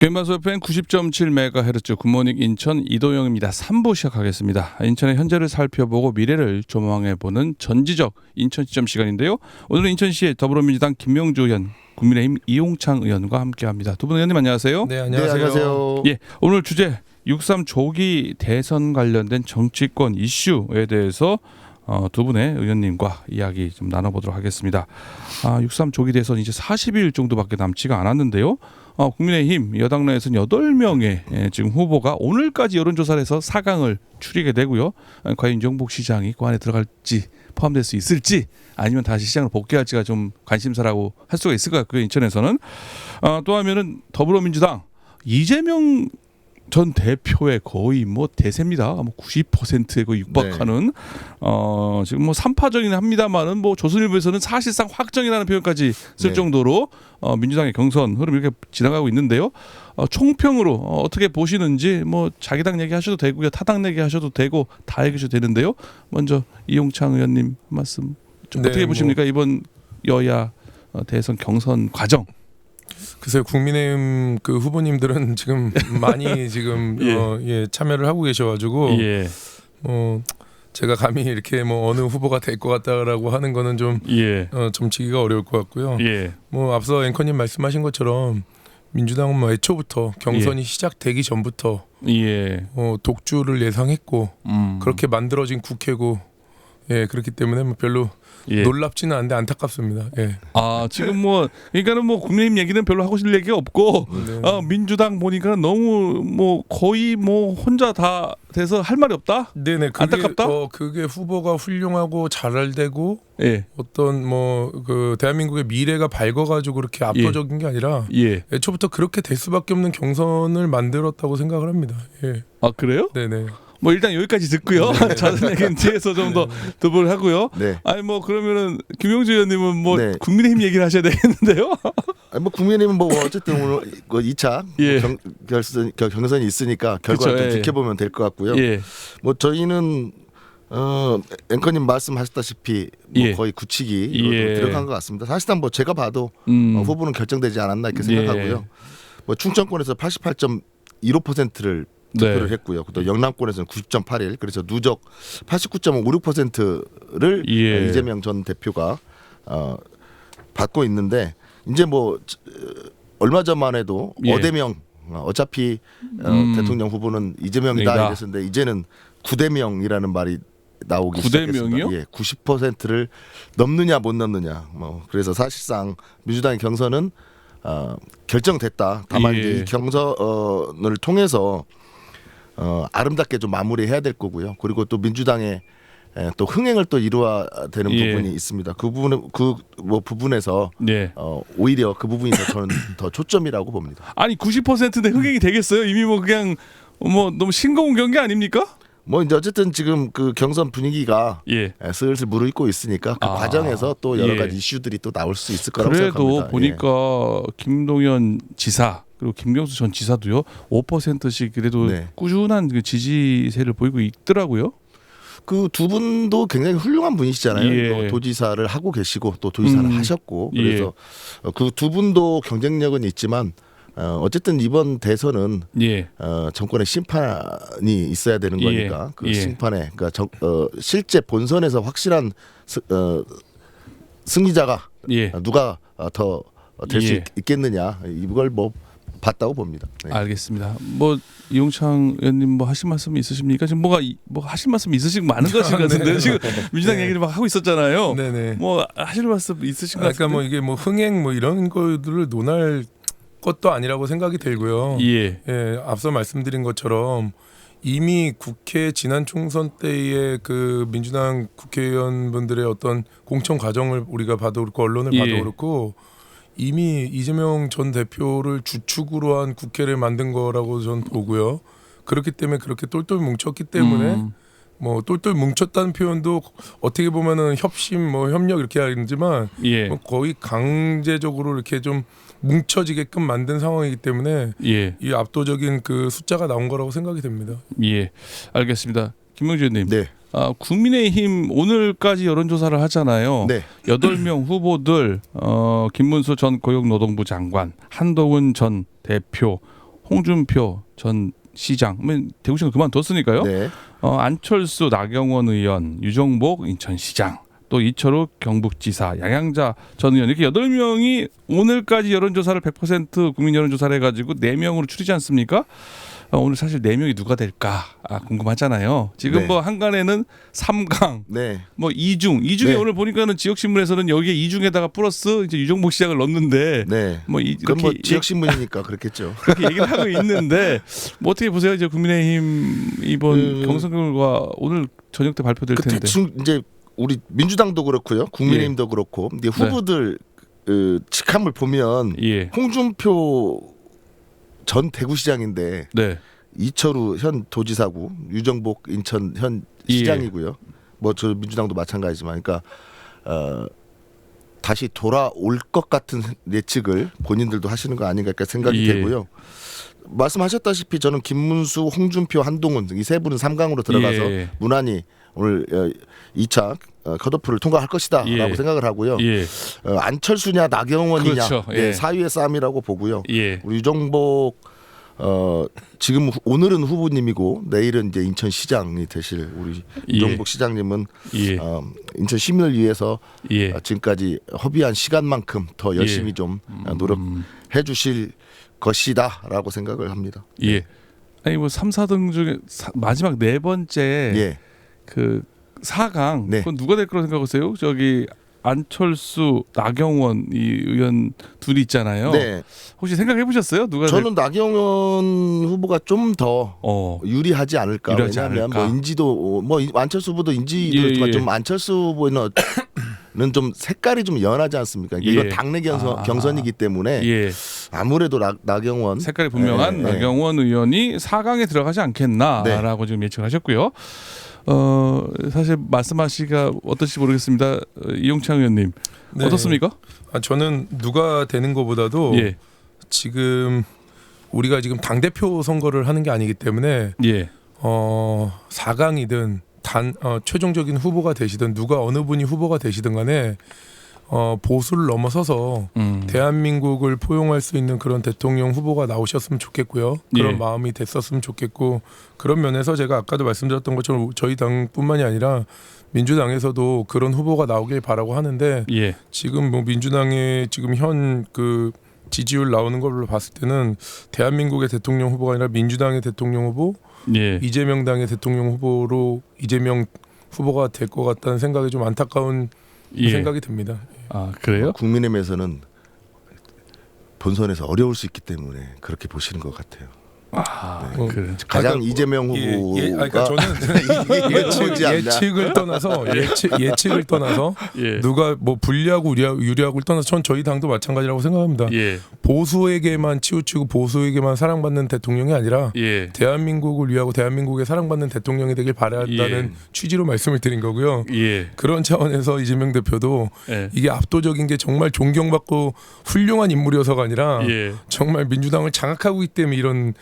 게임방송 FM 90.7MHz 굿모닝 인천 이도영입니다. 3부 시작하겠습니다. 인천의 현재를 살펴보고 미래를 조망해보는 전지적 인천 시점 시간인데요. 오늘은 인천시의 더불어민주당 김명주 의원, 국민의힘 이용창 의원과 함께합니다. 두 분 의원님 안녕하세요. 네, 안녕하세요. 네, 안녕하세요. 예, 오늘 주제 6.3 조기 대선 관련된 정치권 이슈에 대해서 두 분의 의원님과 이야기 좀 나눠보도록 하겠습니다. 6.3 조기 대선 이제 40일 정도밖에 남지가 않았는데요. 국민의힘 여당 내에서는 8명의 지금 후보가 오늘까지 여론조사를 해서 4강을 추리게 되고요. 과연 윤정복 시장이 그 안에 들어갈지 포함될 수 있을지 아니면 다시 시장으로 복귀할지가 좀 관심사라고 할 수가 있을 것 같고요. 인천에서는 또 하면은 더불어민주당 이재명 전 대표의 거의 뭐 대세입니다. 90%에 거의 육박하는 지금 뭐 3파전이긴 합니다만은 뭐 조선일보에서는 사실상 확정이라는 표현까지 쓸 정도로 민주당의 경선 흐름 이렇게 지나가고 있는데요. 총평으로 어떻게 보시는지 뭐 자기 당 얘기하셔도 되고요, 타당 얘기하셔도 되고 다 얘기하셔도 되는데요. 먼저 이용창 의원님 한 말씀 좀 어떻게 보십니까? 이번 여야 대선 경선 과정. 글쎄요, 국민의힘 그 후보님들은 지금 많이 지금 참여를 하고 계셔가지고 제가 감히 이렇게 뭐 어느 후보가 될 것 같다라고 하는 거는 좀 점치기가 어려울 것 같고요. 뭐 앞서 앵커님 말씀하신 것처럼 민주당은 뭐 애초부터 경선이 시작되기 전부터 독주를 예상했고 그렇게 만들어진 국회고 그렇기 때문에 뭐 별로 놀랍지는 않은데 안타깝습니다. 지금 뭐 그러니까는 뭐 국민의힘 얘기는 별로 하고 싶을 얘기가 없고 민주당 보니까는 너무 뭐 거의 뭐 혼자 다 돼서 할 말이 없다. 네네. 안타깝다. 그게 후보가 훌륭하고 잘되고 어떤 뭐 그 대한민국의 미래가 밝아가지고 그렇게 압도적인 게 아니라 애초부터 그렇게 될 수밖에 없는 경선을 만들었다고 생각을 합니다. 그래요? 네네. 뭐 일단 여기까지 듣고요. 자세한 얘기는 뒤에서 좀 더 더블 하고요. 아니 뭐 그러면은 김용주 의원님은 뭐 국민의힘 얘기를 하셔야 되겠는데요. 뭐 국민의힘은 뭐 어쨌든 오늘 2차 경선이 있으니까 결과를 좀 지켜보면 될 것 같고요. 뭐 저희는 앵커님 말씀하셨다시피 뭐 거의 굳히기 들어간 것 같습니다. 사실상 뭐 제가 봐도 후보는 결정되지 않았나 이렇게 생각하고요. 뭐 충청권에서 88.15%를 득표를 했고요. 또 영남권에서는 90.81, 그래서 누적 89.56%를 이재명 전 대표가 받고 있는데 이제 뭐 얼마 전만 해도 어대명 어차피 대통령 후보는 이재명이다 이랬었는데 이제는 9대명이라는 말이 나오기 시작했습니다. 90%를 넘느냐 못 넘느냐. 뭐 그래서 사실상 민주당의 경선은 결정됐다. 다만 이제 경선을 통해서 아름답게 좀 마무리해야 될 거고요. 그리고 또 민주당의 또 흥행을 또 이루어야 되는 부분이 있습니다. 그 부분에서 오히려 그 부분이 저는 더 초점이라고 봅니다. 아니 90%인데 흥행이 되겠어요? 이미 뭐 그냥 뭐 너무 싱거운 경기 아닙니까? 뭐 이제 어쨌든 지금 그 경선 분위기가 슬슬 무르익고 있으니까 그 과정에서 또 여러 가지 이슈들이 또 나올 수 있을 거라고 생각합니다. 그래도 보니까 김동연 지사 그리고 김경수 전 지사도요 5%씩 그래도 꾸준한 그 지지세를 보이고 있더라고요. 그 두 분도 굉장히 훌륭한 분이시잖아요. 도지사를 하고 계시고 또 도지사를 하셨고 그래서 그 두 분도 경쟁력은 있지만 어쨌든 이번 대선은 정권의 심판이 있어야 되는 거니까 그 심판에 그러니까 실제 본선에서 확실한 승리자가 누가 더 될 수 있겠느냐 이걸 뭐 봤다고 봅니다. 알겠습니다. 뭐 이용창 의원님 뭐 하실 말씀 있으십니까? 지금 뭐 하실 말씀 있으신 많은 것인 것 같은데 지금 민주당 얘기를 막 하고 있었잖아요. 뭐 하실 말씀 있으신 것 같은데. 그러니까 뭐 이게 뭐 흥행 뭐 이런 것들을 논할 것도 아니라고 생각이 들고요. 앞서 말씀드린 것처럼 이미 국회 지난 총선 때의 그 민주당 국회의원분들의 어떤 공천 과정을 우리가 봐도 그렇고 언론을 봐도 그렇고 이미 이재명 전 대표를 주축으로 한 국회를 만든 거라고 저는 보고요. 그렇기 때문에 그렇게 똘똘 뭉쳤기 때문에 뭐 똘똘 뭉쳤다는 표현도 어떻게 보면은 협심 뭐 협력 이렇게 하지만 뭐 거의 강제적으로 이렇게 좀 뭉쳐지게끔 만든 상황이기 때문에 이 압도적인 그 숫자가 나온 거라고 생각이 됩니다. 알겠습니다. 김명주 의원님. 국민의힘 오늘까지 여론조사를 하잖아요. 8명 후보들 김문수 전 고용노동부 장관, 한동훈 전 대표, 홍준표 전 시장, 대구시장 그만뒀으니까요. 네. 안철수 나경원 의원, 유정복 인천시장, 또 이철우 경북지사, 양양자 전 의원 이렇게 8명이 오늘까지 여론조사를 100% 국민 여론조사를 해가지고 4명으로 추리지 않습니까? 오늘 사실 4명이 누가 될까 궁금하잖아요. 지금 네. 뭐 한간에는 3강, 네. 뭐 2중에 네. 오늘 보니까는 지역신문에서는 여기에 2중에다가 플러스 이제 유정복 시장을 넣었는데 네. 뭐 그럼 뭐 이렇게 지역 신문이니까 그렇겠죠. 그렇게 얘기를 하고 있는데 뭐 어떻게 보세요? 이제 국민의힘 이번 경선 결과 오늘 저녁 때 발표될 텐데. 대충 이제 우리 민주당도 그렇고요, 국민의힘도 그렇고 이제 후보들 직함을 보면 홍준표 전 대구시장인데 네. 이철우 현 도지사고 유정복 인천 현 시장이고요. 뭐 저 민주당도 마찬가지지만, 그러니까 다시 돌아올 것 같은 예측을 본인들도 하시는 거 아닌가 생각이 되고요. 말씀하셨다시피 저는 김문수, 홍준표, 한동훈 이 세 분은 3강으로 들어가서 무난히 오늘 2차 컷오프를 통과할 것이다라고 생각을 하고요. 안철수냐 나경원이냐, 그렇죠. 사위의 싸움이라고 보고요. 우리 유정복 지금 오늘은 후보님이고 내일은 이제 인천시장이 되실 우리 유정복 시장님은 인천 시민을 위해서 지금까지 허비한 시간만큼 더 열심히 좀 노력해 주실 것이다라고 생각을 합니다. 아니 뭐 3, 4등 중에 마지막 4번째 그 4강 그건 누가 될 거라고 생각하세요? 저기 안철수, 나경원 이 의원 둘이 있잖아요. 혹시 생각해 보셨어요? 누가 저는 나경원 후보가 좀 더 유리하지 않을까. 왜냐하면 뭐 인지도 뭐 안철수 후보도 인지도 있지만 좀 안철수 후보는 좀 색깔이 좀 연하지 않습니까? 이건 당내 경선이기 때문에 아무래도 나경원 색깔이 분명한 나경원 의원이 4강에 들어가지 않겠나라고 지금 예측하셨고요. 사실 말씀하시기가 어떨지 모르겠습니다. 이용창 의원님 어떻습니까? 저는 누가 되는 것보다도 지금 우리가 지금 당대표 선거를 하는 게 아니기 때문에 4강이든 최종적인 후보가 되시든 누가 어느 분이 후보가 되시든 간에 보수를 넘어서서 대한민국을 포용할 수 있는 그런 대통령 후보가 나오셨으면 좋겠고요. 그런 마음이 됐었으면 좋겠고, 그런 면에서 제가 아까도 말씀드렸던 것처럼 저희 당뿐만이 아니라 민주당에서도 그런 후보가 나오길 바라고 하는데 지금 뭐 민주당의 지금 현 그 지지율 나오는 걸로 봤을 때는 대한민국의 대통령 후보가 아니라 민주당의 대통령 후보, 이재명 당의 대통령 후보로 이재명 후보가 될 것 같다는 생각이 좀 안타까운 생각이 듭니다. 그래요? 국민의힘에서는 본선에서 어려울 수 있기 때문에 그렇게 보시는 것 같아요. 가장 이재명 후보가 그러니까 저는 예측을 떠나서 누가 뭐 불리하고 유리하고를 떠나서 전 저희 당도 마찬가지라고 생각합니다. 보수에게만 치우치고 보수에게만 사랑받는 대통령이 아니라 대한민국을 위하고 대한민국에 사랑받는 대통령이 되길 바란다는 취지로 말씀을 드린 거고요. 그런 차원에서 이재명 대표도 이게 압도적인 게 정말 존경받고 훌륭한 인물이어서가 아니라 정말 민주당을 장악하고 있기 때문에 이런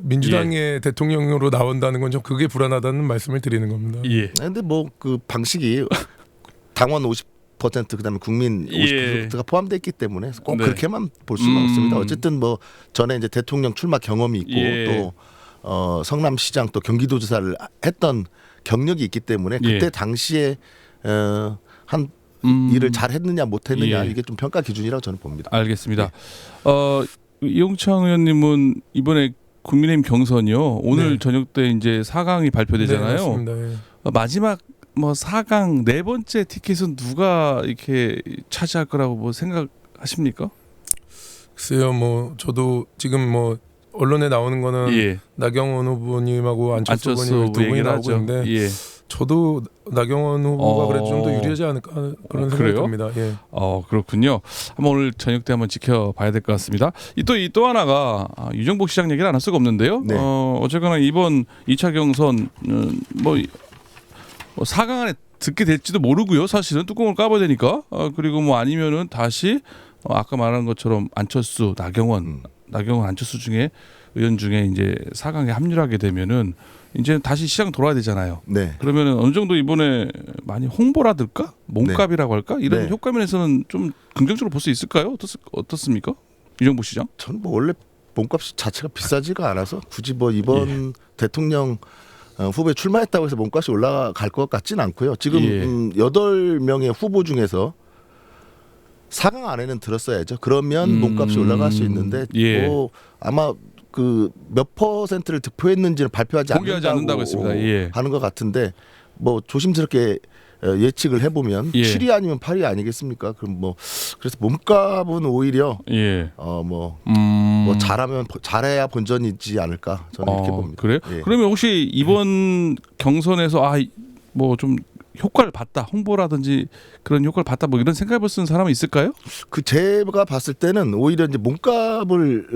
민주당의 대통령으로 나온다는 건 좀 그게 불안하다는 말씀을 드리는 겁니다. 근데 뭐 그 방식이 당원 50% 그다음에 국민 50%가 포함되어 있기 때문에 꼭 그렇게만 볼 수는 없습니다. 어쨌든 뭐 전에 이제 대통령 출마 경험이 있고 또 성남시장 또 경기도지사를 했던 경력이 있기 때문에 그때 당시에 한 일을 잘했느냐 못했느냐 이게 좀 평가 기준이라고 저는 봅니다. 알겠습니다. 이용창 의원님은 이번에 국민의힘 경선이요. 오늘 저녁 때 이제 4강이 발표되잖아요. 맞습니다. 마지막 뭐 4강 4번째 티켓은 누가 이렇게 차지할 거라고 뭐 생각하십니까? 글쎄요, 뭐 저도 지금 뭐 언론에 나오는 거는 나경원 후보님하고 안철수 후보님 두 분이 나오고 있는데 저도 나경원 후보가 그래도 좀 더 유리하지 않을까 그런 생각이 듭니다. 그렇군요. 한번 오늘 저녁 때 한번 지켜봐야 될 것 같습니다. 또 하나가 유정복 시장 얘기를 안 할 수가 없는데요. 어쨌거나 이번 2차 경선 뭐 4강 안에 듣게 될지도 모르고요. 사실은 뚜껑을 까봐야 되니까. 그리고 뭐 아니면은 다시 아까 말한 것처럼 안철수, 나경원, 안철수 중에 의원 중에 이제 4강에 합류하게 되면은 이제 다시 시장 돌아야 되잖아요. 그러면은 어느 정도 이번에 많이 홍보라든가 몸값이라고 할까 이런 효과 면에서는 좀 긍정적으로 볼 수 있을까요? 어떻습니까, 유정복 시장? 저는 뭐 원래 몸값 자체가 비싸지가 않아서 굳이 뭐 이번 대통령 후보에 출마했다고 해서 몸값이 올라갈 것 같지는 않고요. 지금 8명의 후보 중에서 4강 안에는 들었어야죠. 그러면 몸값이 올라갈 수 있는데 뭐 아마 그 몇 %를 득표했는지는 발표하지 않는다고 했습니다. 하는 것 같은데 뭐 조심스럽게 예측을 해보면 7위 아니면 8위 아니겠습니까? 그럼 뭐 그래서 몸값은 오히려 뭐 잘하면 잘해야 본전이지 않을까 저는 이렇게 봅니다. 그래요? 그러면 혹시 이번 경선에서 뭐 좀 효과를 봤다, 홍보라든지 그런 효과를 봤다, 뭐 이런 생각을 쓴 사람은 있을까요? 그 제가 봤을 때는 오히려 이제 몸값을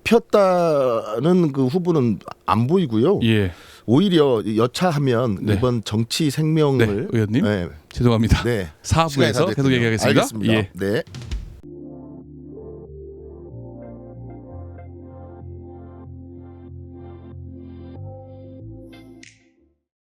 높였다는 그 후보는 안 보이고요. 오히려 여차하면 이번 정치 생명을 의원님 죄송합니다. 4부에서 계속 얘기하겠습니다. 알겠습니다. 네.